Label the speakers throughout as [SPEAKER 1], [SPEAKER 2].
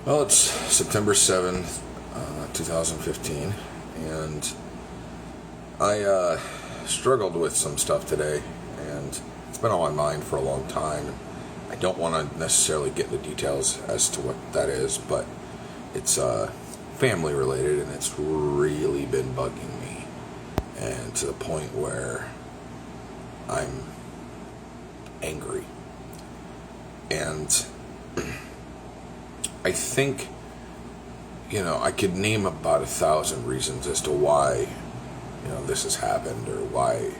[SPEAKER 1] Well, it's September 7th, 2015, and I struggled with some stuff today, and it's been on my mind for a long time. I don't want to necessarily get into details as to what that is, but it's family related, and it's really been bugging me, and to the point where I'm angry. And I think, I could name about 1,000 reasons as to why, this has happened, or why,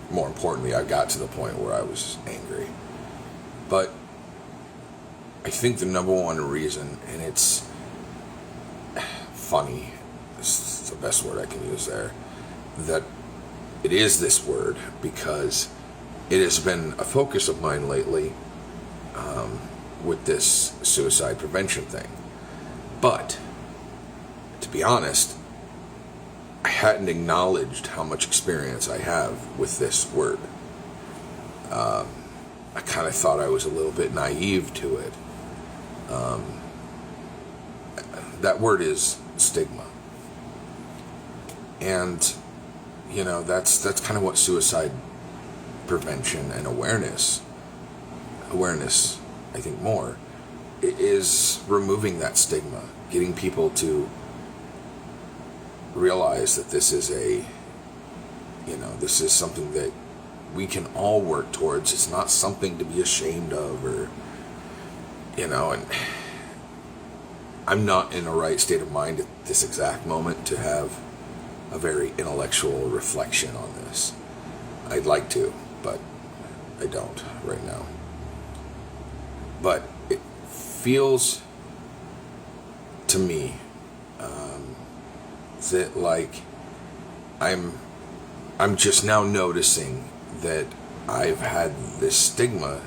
[SPEAKER 1] more importantly, I got to the point where I was angry. But I think the number one reason, and it's funny, this is the best word I can use there, that it is this word, because it has been a focus of mine lately, with this suicide prevention thing. But, to be honest, I hadn't acknowledged how much experience I have with this word. I kind of thought I was a little bit naive to it. That word is stigma. And, that's kind of what suicide prevention and awareness, I think more, is removing that stigma, getting people to realize that this is this is something that we can all work towards. It's not something to be ashamed of, or, and I'm not in the right state of mind at this exact moment to have a very intellectual reflection on this. I'd like to, but I don't right now. But it feels to me that like I'm just now noticing that I've had this stigma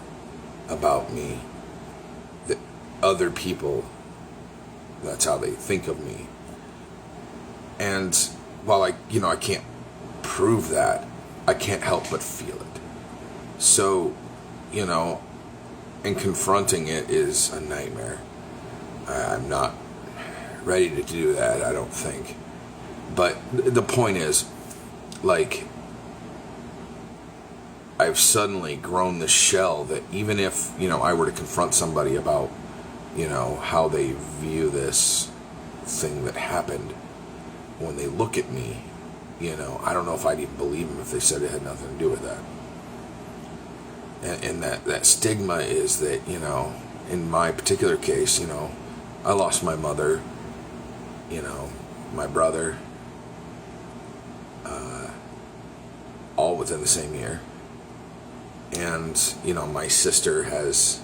[SPEAKER 1] about me, that other people, that's how they think of me. And while I can't prove that, I can't help but feel it. So, and confronting it is a nightmare. I'm not ready to do that, I don't think. But the point is, like, I've suddenly grown this shell that even if, I were to confront somebody about, how they view this thing that happened, when they look at me, I don't know if I'd even believe them if they said it had nothing to do with that. And that stigma is that, in my particular case, I lost my mother, my brother, all within the same year. And, my sister has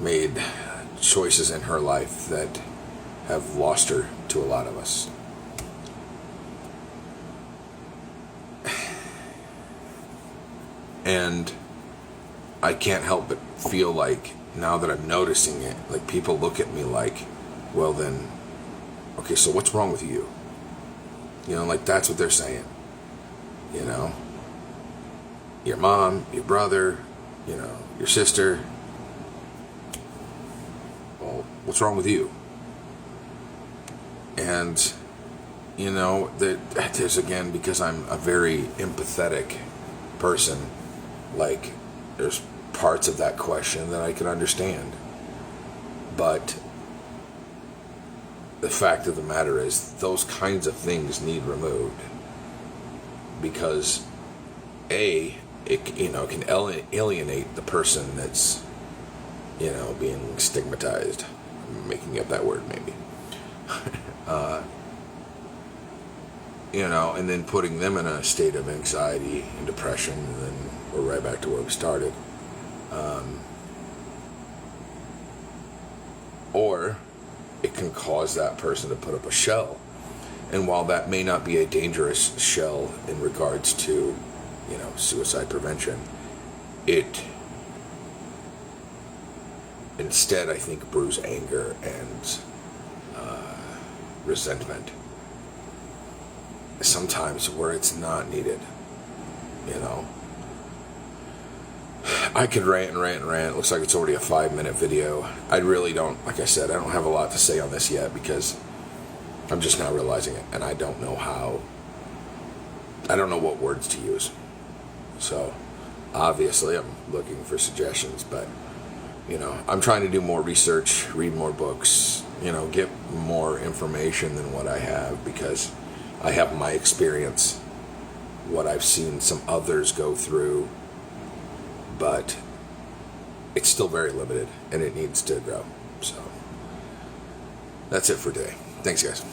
[SPEAKER 1] made choices in her life that have lost her to a lot of us. And I can't help but feel like, now that I'm noticing it, like, people look at me like, well then, okay, so what's wrong with you? Like, that's what they're saying. Your mom, your brother, your sister. Well, what's wrong with you? And, there's, again, because I'm a very empathetic person, like, there's parts of that question that I can understand. But the fact of the matter is, those kinds of things need removed. Because, A, it can alienate the person that's, being stigmatized. I'm making up that word, maybe. And then putting them in a state of anxiety and depression, and then we're right back to where we started. Or it can cause that person to put up a shell. And while that may not be a dangerous shell in regards to, suicide prevention, it instead, I think, brews anger and resentment. Sometimes where it's not needed, I could rant and rant and rant. It looks like it's already a 5-minute video. I really don't, like I said, I don't have a lot to say on this yet because I'm just now realizing it, and I don't know what words to use. So, obviously, I'm looking for suggestions, but, I'm trying to do more research, read more books, get more information than what I have because I have my experience, what I've seen some others go through, but it's still very limited and it needs to grow. So that's it for today. Thanks, guys.